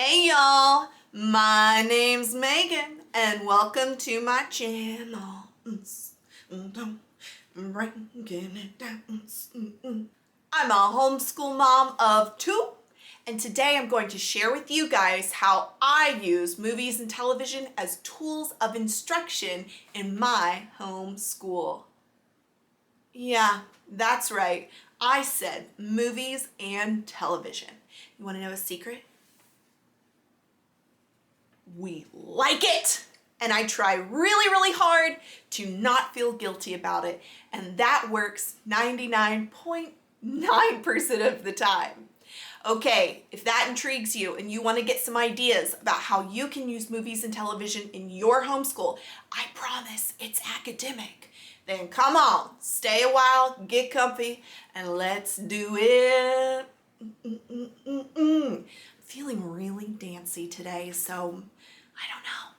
Hey y'all, my name's Megan and welcome to my channel. I'm a homeschool mom of two, and today I'm going to share with you guys how I use movies and television as tools of instruction in my homeschool. Yeah, that's right. I said movies and television. You want to know a secret? We like it! And I try really, really hard to not feel guilty about it. And that works 99.9% of the time. Okay, if that intrigues you and you want to get some ideas about how you can use movies and television in your homeschool, I promise it's academic. Then come on, stay a while, get comfy, and let's do it. I'm feeling really dancy today, so I don't know.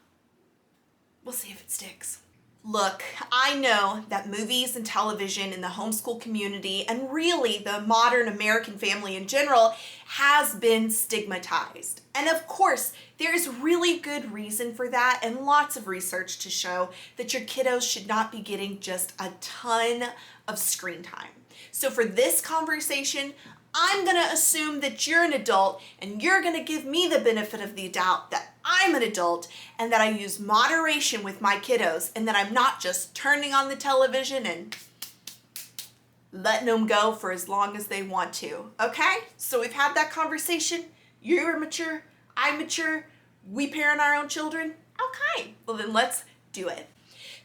We'll see if it sticks. Look, I know that movies and television in the homeschool community and really the modern American family in general has been stigmatized. And of course, there's really good reason for that and lots of research to show that your kiddos should not be getting just a ton of screen time. So for this conversation, I'm gonna assume that you're an adult and you're gonna give me the benefit of the doubt that I'm an adult and that I use moderation with my kiddos and that I'm not just turning on the television and letting them go for as long as they want to, okay? So we've had that conversation. You're mature, I'm mature, we parent our own children. Okay, well then let's do it.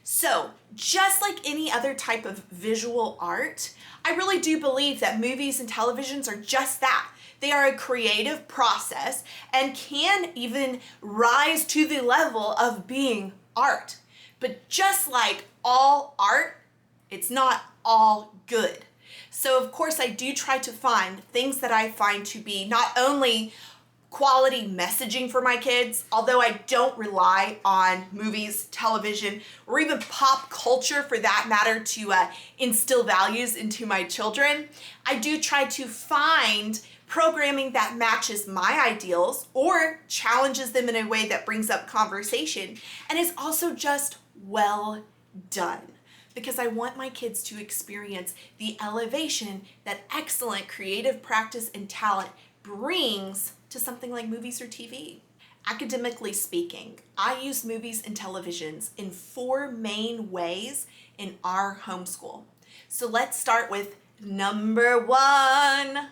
So, just like any other type of visual art, I really do believe that movies and televisions are just that. They are a creative process and can even rise to the level of being art. But just like all art, it's not all good. So of course I do try to find things that I find to be not only quality messaging for my kids, although I don't rely on movies, television, or even pop culture for that matter to instill values into my children. I do try to find programming that matches my ideals or challenges them in a way that brings up conversation and is also just well done. Because I want my kids to experience the elevation that excellent creative practice and talent brings to something like movies or TV. Academically speaking, I use movies and televisions in 4 main ways in our homeschool. So let's start with number 1.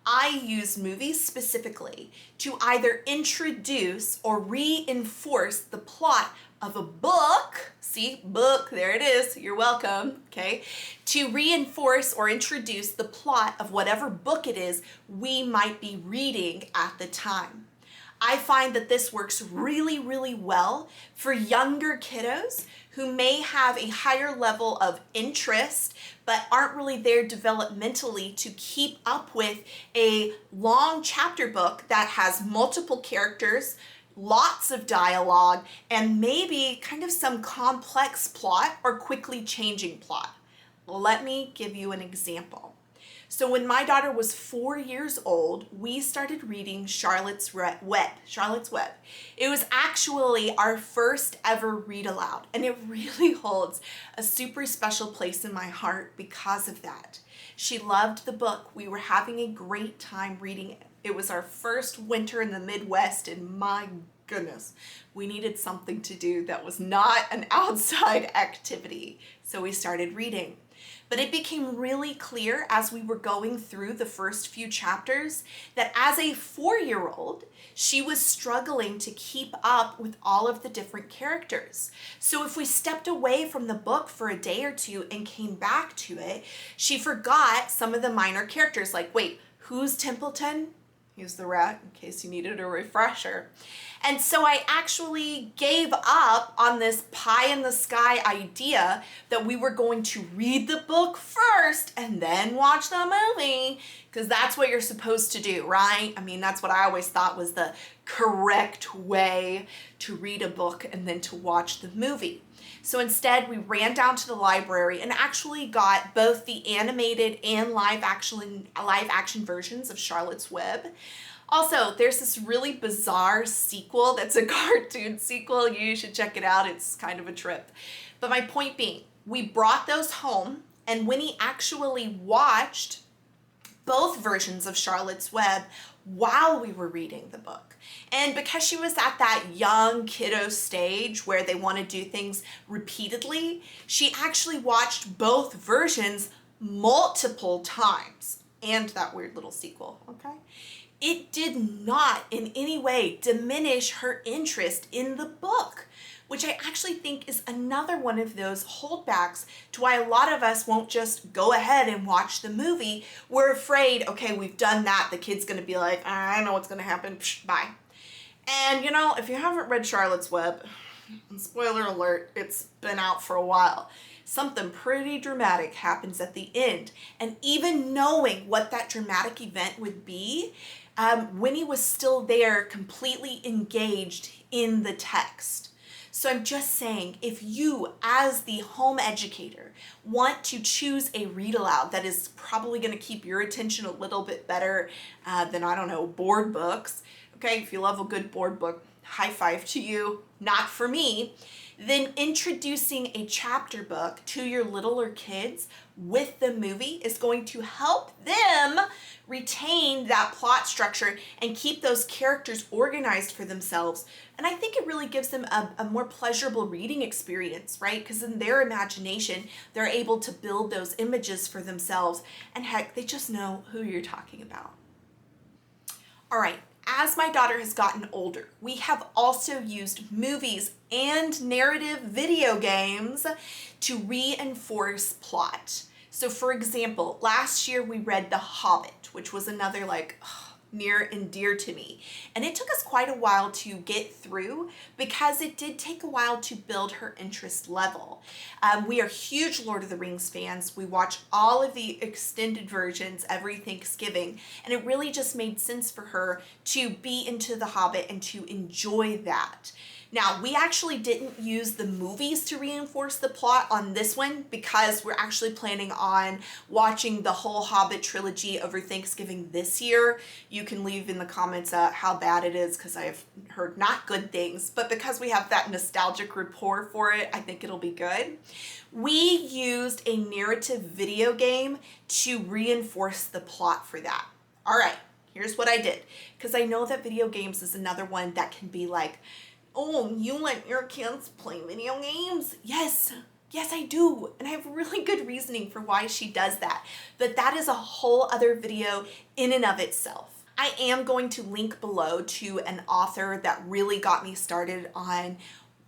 I use movies specifically to either introduce or reinforce the plot of a book. See, book, there it is, you're welcome, okay? To reinforce or introduce the plot of whatever book it is we might be reading at the time. I find that this works really, really well for younger kiddos who may have a higher level of interest but aren't really there developmentally to keep up with a long chapter book that has multiple characters, lots of dialogue, and maybe kind of some complex plot or quickly changing plot. Let me give you an example. So when my daughter was 4 years old, we started reading Charlotte's Web. It was actually our first ever read aloud, and it really holds a super special place in my heart because of that. She loved the book. We were having a great time reading it. It was our first winter in the Midwest, and my goodness, we needed something to do that was not an outside activity. So we started reading. But it became really clear as we were going through the first few chapters that as a 4-year-old, she was struggling to keep up with all of the different characters. So if we stepped away from the book for a day or two and came back to it, she forgot some of the minor characters, like, wait, who's Templeton? He's the rat, in case you needed a refresher. And so I actually gave up on this pie in the sky idea that we were going to read the book first and then watch the movie, because that's what you're supposed to do, right? I mean, that's what I always thought was the correct way to read a book and then to watch the movie. So instead, we ran down to the library and actually got both the animated and live action versions of Charlotte's Web. Also, there's this really bizarre sequel that's a cartoon sequel. You should check it out. It's kind of a trip. But my point being, we brought those home, and Winnie actually watched both versions of Charlotte's Web while we were reading the book. And because she was at that young kiddo stage where they want to do things repeatedly, she actually watched both versions multiple times, and that weird little sequel, okay? It did not in any way diminish her interest in the book, which I actually think is another one of those holdbacks to why a lot of us won't just go ahead and watch the movie. We're afraid, okay, we've done that. The kid's gonna be like, I know what's gonna happen, psh, bye. And you know, if you haven't read Charlotte's Web, spoiler alert, it's been out for a while. Something pretty dramatic happens at the end. And even knowing what that dramatic event would be, Winnie was still there, completely engaged in the text. So I'm just saying, if you, as the home educator, want to choose a read aloud that is probably going to keep your attention a little bit better than, I don't know, board books, okay, if you love a good board book, high five to you, not for me, then introducing a chapter book to your littler kids with the movie is going to help them retain that plot structure and keep those characters organized for themselves. And I think it really gives them a more pleasurable reading experience, right? Because in their imagination, they're able to build those images for themselves. And heck, they just know who you're talking about. All right. As my daughter has gotten older, we have also used movies and narrative video games to reinforce plot. So for example, last year we read The Hobbit, which was another near and dear to me. And it took us quite a while to get through because it did take a while to build her interest level. We are huge Lord of the Rings fans. We watch all of the extended versions every Thanksgiving, and it really just made sense for her to be into The Hobbit and to enjoy that. Now, we actually didn't use the movies to reinforce the plot on this one because we're actually planning on watching the whole Hobbit trilogy over Thanksgiving this year. You can leave in the comments how bad it is because I've heard not good things, but because we have that nostalgic rapport for it, I think it'll be good. We used a narrative video game to reinforce the plot for that. All right, here's what I did, because I know that video games is another one that can be like, oh, you let your kids play video games? Yes, I do. And I have really good reasoning for why she does that. But that is a whole other video in and of itself. I am going to link below to an author that really got me started on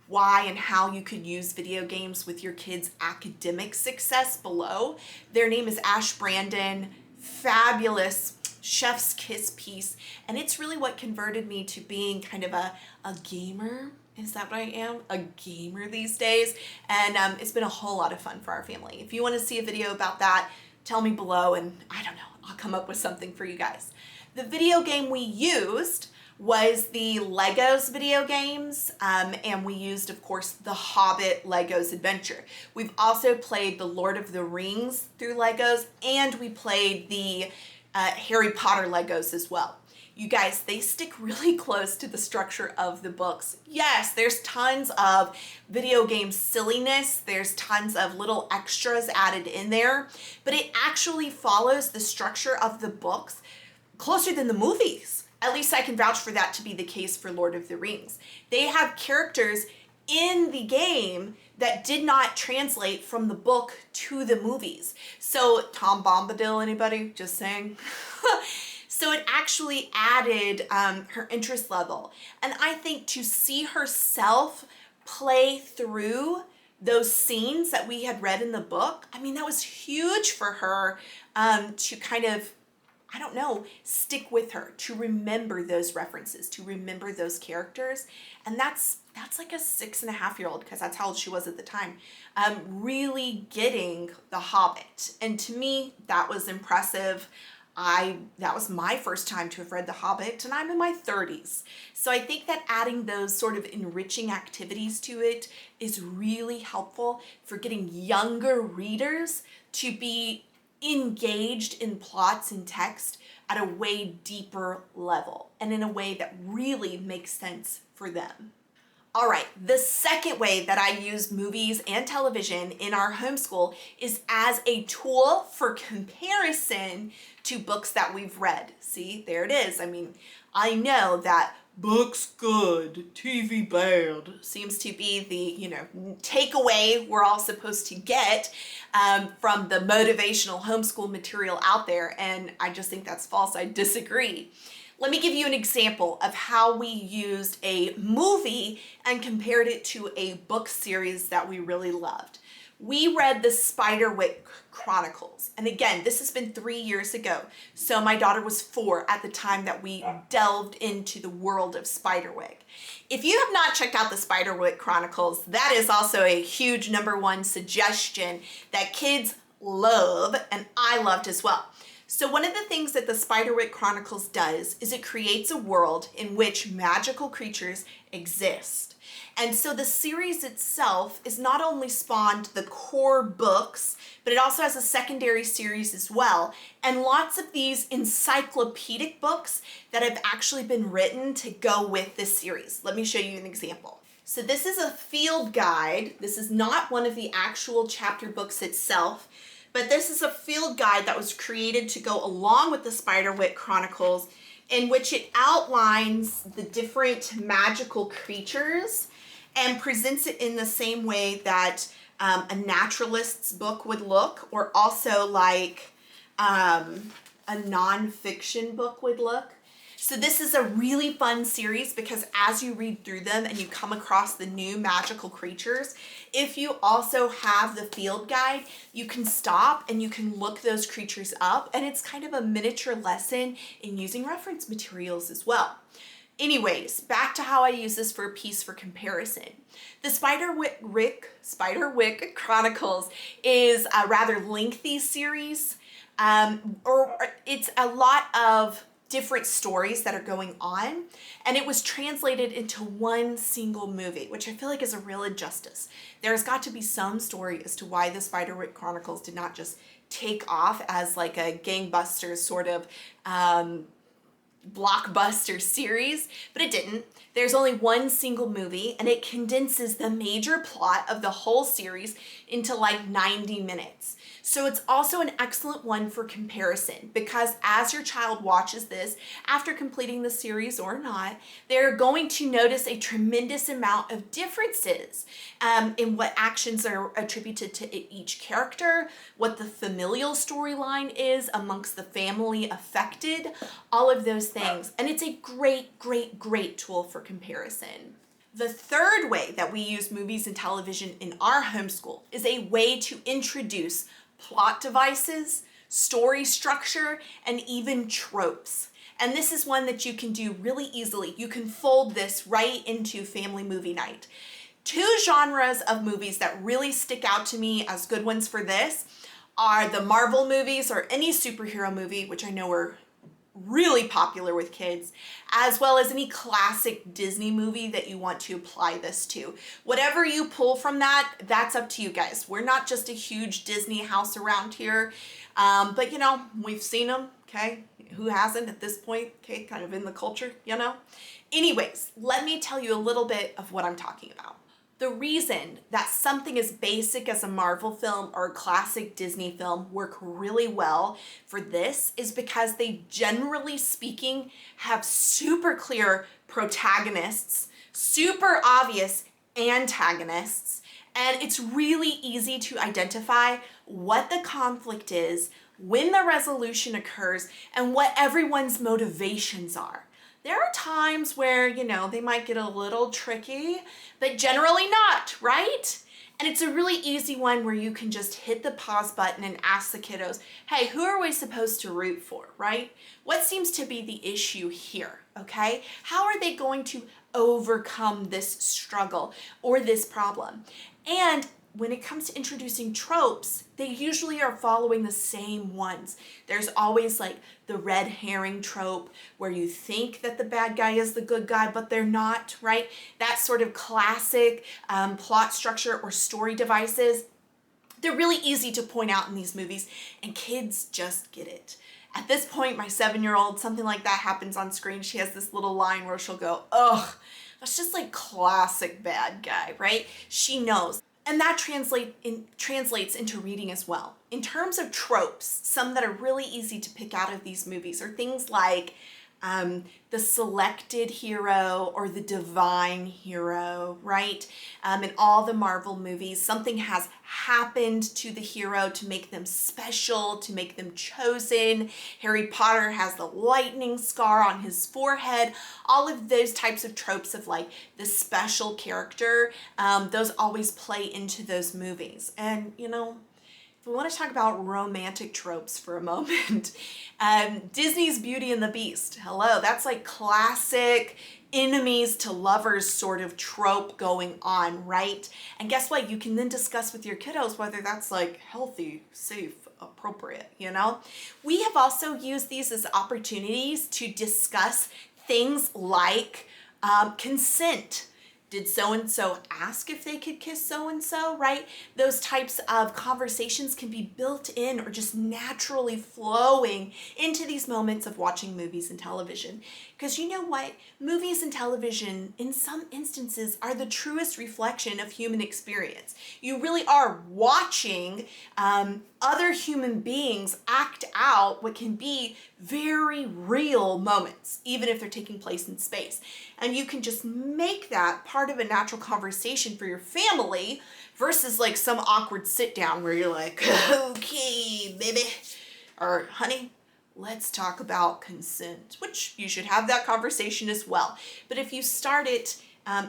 why and how you could use video games with your kids' academic success below. Their name is Brandin. Fabulous chef's kiss piece, and it's really what converted me to being kind of a gamer. Is that what I am? A gamer these days. And it's been a whole lot of fun for our family. If you want to see a video about that, tell me below and I don't know, I'll come up with something for you guys. The video game we used was the Legos video games, and we used, of course, the Hobbit Legos Adventure. We've also played the Lord of the Rings through Legos, and we played the Harry Potter Legos as well. You guys, they stick really close to the structure of the books. Yes, there's tons of video game silliness. There's tons of little extras added in there, but it actually follows the structure of the books closer than the movies. At least I can vouch for that to be the case for Lord of the Rings. They have characters in the game that did not translate from the book to the movies. So Tom Bombadil, anybody? Just saying. So it actually added her interest level. And I think to see herself play through those scenes that we had read in the book, I mean, that was huge for her to kind of, I don't know, stick with her, to remember those references, to remember those characters. And that's like a 6.5-year-old, because that's how old she was at the time, really getting The Hobbit. And to me, that was impressive. That was my first time to have read The Hobbit, and I'm in my 30s. So I think that adding those sort of enriching activities to it is really helpful for getting younger readers to be engaged in plots and text at a way deeper level and in a way that really makes sense for them. All right, the second way that I use movies and television in our homeschool is as a tool for comparison to books that we've read. See, there it is. I mean, I know that books good, TV bad seems to be the, takeaway we're all supposed to get from the motivational homeschool material out there, and I just think that's false. I disagree. Let me give you an example of how we used a movie and compared it to a book series that we really loved. We read the Spiderwick Chronicles. And again, this has been 3 years ago. So my daughter was 4 at the time that we delved into the world of Spiderwick. If you have not checked out the Spiderwick Chronicles, that is also a huge #1 suggestion that kids love and I loved as well. So one of the things that the Spiderwick Chronicles does is it creates a world in which magical creatures exist. And so the series itself is not only spawned the core books, but it also has a secondary series as well, and lots of these encyclopedic books that have actually been written to go with this series. Let me show you an example. So this is a field guide. This is not one of the actual chapter books itself, but this is a field guide that was created to go along with the Spiderwick Chronicles, in which it outlines the different magical creatures and presents it in the same way that a naturalist's book would look, or also like a nonfiction book would look. So this is a really fun series because as you read through them and you come across the new magical creatures, if you also have the field guide, you can stop and you can look those creatures up, and it's kind of a miniature lesson in using reference materials as well. Anyways, back to how I use this for a piece for comparison. The Spiderwick Chronicles is a rather lengthy series, or it's a lot of different stories that are going on, and it was translated into one single movie, which I feel like is a real injustice. There's got to be some story as to why the Spiderwick Chronicles did not just take off as like a gangbusters sort of blockbuster series, but it didn't. There's only one single movie, and it condenses the major plot of the whole series into like 90 minutes. So it's also an excellent one for comparison, because as your child watches this, after completing the series or not, they're going to notice a tremendous amount of differences in what actions are attributed to each character, what the familial storyline is amongst the family affected, all of those things. And it's a great, great, great tool for comparison. The third way that we use movies and television in our homeschool is a way to introduce plot devices, story structure, and even tropes. And this is one that you can do really easily. You can fold this right into family movie night. 2 genres of movies that really stick out to me as good ones for this are the Marvel movies, or any superhero movie, which I know are really popular with kids, as well as any classic Disney movie that you want to apply this to. Whatever you pull from that, that's up to you guys. We're not just a huge Disney house around here, but we've seen them, okay? Who hasn't at this point, okay? Kind of in the culture, Anyways, let me tell you a little bit of what I'm talking about. The reason that something as basic as a Marvel film or a classic Disney film work really well for this is because they, generally speaking, have super clear protagonists, super obvious antagonists, and it's really easy to identify what the conflict is, when the resolution occurs, and what everyone's motivations are. There are times where, they might get a little tricky, but generally not, right? And it's a really easy one where you can just hit the pause button and ask the kiddos, hey, who are we supposed to root for, right? What seems to be the issue here, okay? How are they going to overcome this struggle or this problem? And when it comes to introducing tropes, they usually are following the same ones. There's always like the red herring trope where you think that the bad guy is the good guy, but they're not, right? That sort of classic plot structure or story devices. They're really easy to point out in these movies, and kids just get it. At this point, my 7-year-old, something like that happens on screen. She has this little line where she'll go, ugh, that's just like classic bad guy, right? She knows. And that translates into reading as well. In terms of tropes, some that are really easy to pick out of these movies are things like the selected hero or the divine hero, right? In all the Marvel movies, something has happened to the hero to make them special, to make them chosen. Harry Potter has the lightning scar on his forehead. All of those types of tropes of like the special character, those always play into those movies. And you know, if we want to talk about romantic tropes for a moment, Disney's Beauty and the Beast. Hello, that's like classic enemies to lovers sort of trope going on, right? And guess what? You can then discuss with your kiddos whether that's like healthy, safe, appropriate, you know? We have also used these as opportunities to discuss things like consent. Did so-and-so ask if they could kiss so-and-so, right? Those types of conversations can be built in or just naturally flowing into these moments of watching movies and television. Because you know what? Movies and television, in some instances, are the truest reflection of human experience. You really are watching other human beings act out what can be very real moments, even if they're taking place in space. And you can just make that part of a natural conversation for your family versus like some awkward sit down where you're like, okay, baby, or honey, let's talk about consent, which you should have that conversation as well. But if you start it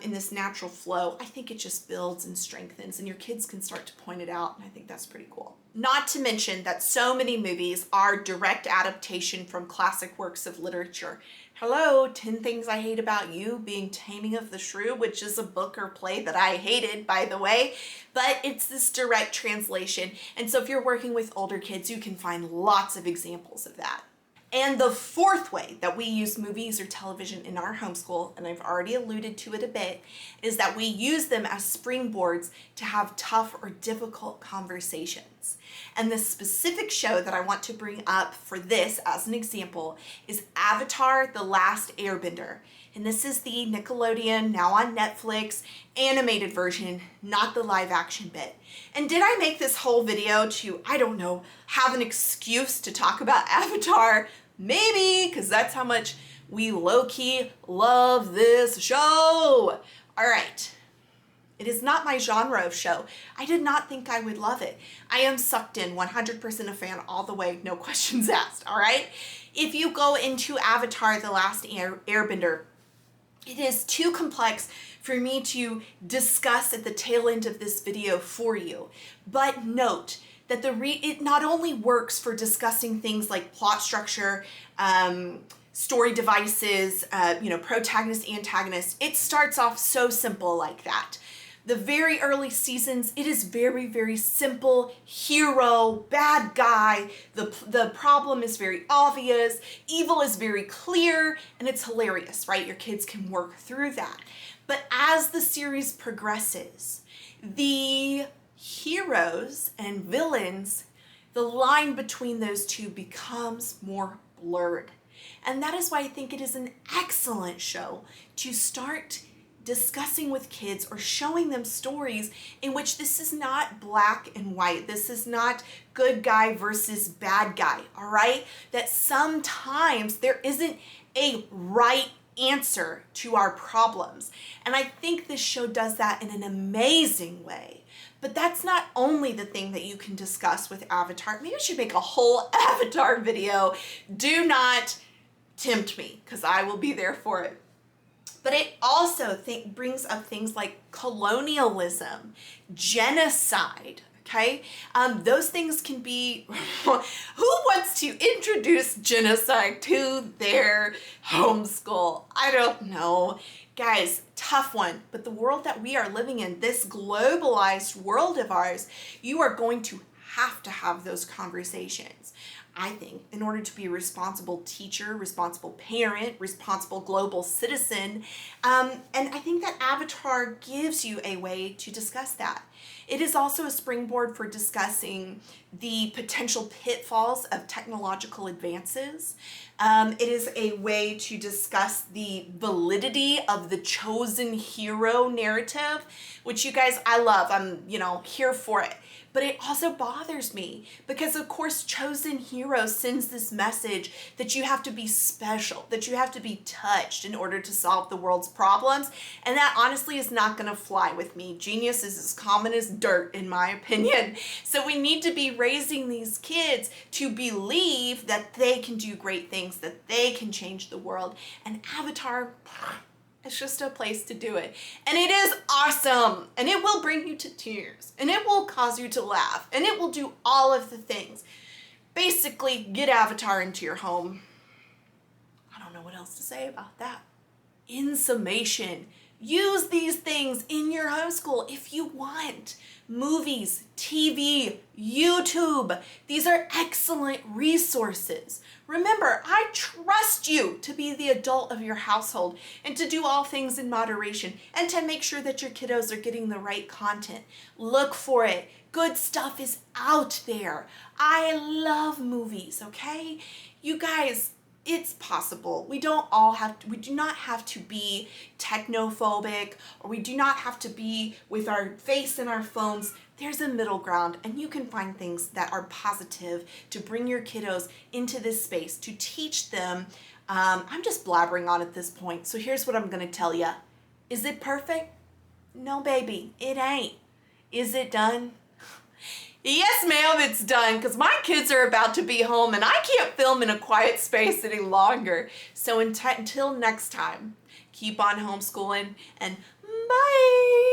in this natural flow, I think it just builds and strengthens, and your kids can start to point it out, and I think that's pretty cool. Not to mention that so many movies are direct adaptation from classic works of literature. Hello, 10 Things I Hate About You being Taming of the Shrew, which is a book or play that I hated, by the way, but it's this direct translation. And so if you're working with older kids, you can find lots of examples of that. And the fourth way that we use movies or television in our homeschool, and I've already alluded to it a bit, is that we use them as springboards to have tough or difficult conversations. And the specific show that I want to bring up for this as an example is Avatar: The Last Airbender. And this is the Nickelodeon, now on Netflix, animated version, not the live action bit. And did I make this whole video to, I don't know, have an excuse to talk about Avatar? Maybe, because that's how much we low-key love this show. All right. It is not my genre of show. I did not think I would love it. I am sucked in, 100% a fan all the way, no questions asked, all right? If you go into Avatar: The Last Airbender, it is too complex for me to discuss at the tail end of this video for you. But note that it not only works for discussing things like plot structure, story devices, protagonist, antagonist. It starts off so simple like that. The very early seasons, it is very, very simple. Hero, bad guy, the problem is very obvious, evil is very clear, and it's hilarious, right? Your kids can work through that. But as the series progresses, the heroes and villains, the line between those two becomes more blurred. And that is why I think it is an excellent show to start discussing with kids or showing them stories in which this is not black and white. This is not good guy versus bad guy, all right? That sometimes there isn't a right answer to our problems. And I think this show does that in an amazing way. But that's not only the thing that you can discuss with Avatar. Maybe I should make a whole Avatar video. Do not tempt me, because I will be there for it. But it also brings up things like colonialism, genocide, okay? Those things can be, who wants to introduce genocide to their homeschool? I don't know. Guys, tough one, but the world that we are living in, this globalized world of ours, you are going to have those conversations. I think, in order to be a responsible teacher, responsible parent, responsible global citizen. And I think that Avatar gives you a way to discuss that. It is also a springboard for discussing the potential pitfalls of technological advances. It is a way to discuss the validity of the chosen hero narrative, which you guys, I love. I'm, here for it. But it also bothers me because, of course, Chosen Hero sends this message that you have to be special, that you have to be touched in order to solve the world's problems. And that honestly is not going to fly with me. Genius is as common as dirt, in my opinion. So we need to be raising these kids to believe that they can do great things, that they can change the world. And Avatar, it's just a place to do it. And it is awesome. And it will bring you to tears. And it will cause you to laugh. And it will do all of the things. Basically, get Avatar into your home. I don't know what else to say about that. In summation, use these things in your homeschool if you want. Movies, TV, YouTube. These are excellent resources. Remember, I trust you to be the adult of your household and to do all things in moderation and to make sure that your kiddos are getting the right content. Look for it. Good stuff is out there. I love movies, okay? You guys, it's possible. We do not have to be technophobic, or we do not have to be with our face in our phones. There's a middle ground, and you can find things that are positive to bring your kiddos into this space, to teach them. I'm just blabbering on at this point, so here's what I'm gonna tell you. Is it perfect? No, baby, it ain't. Is it done? Yes, ma'am, it's done, because my kids are about to be home and I can't film in a quiet space any longer. So until next time, keep on homeschooling and bye.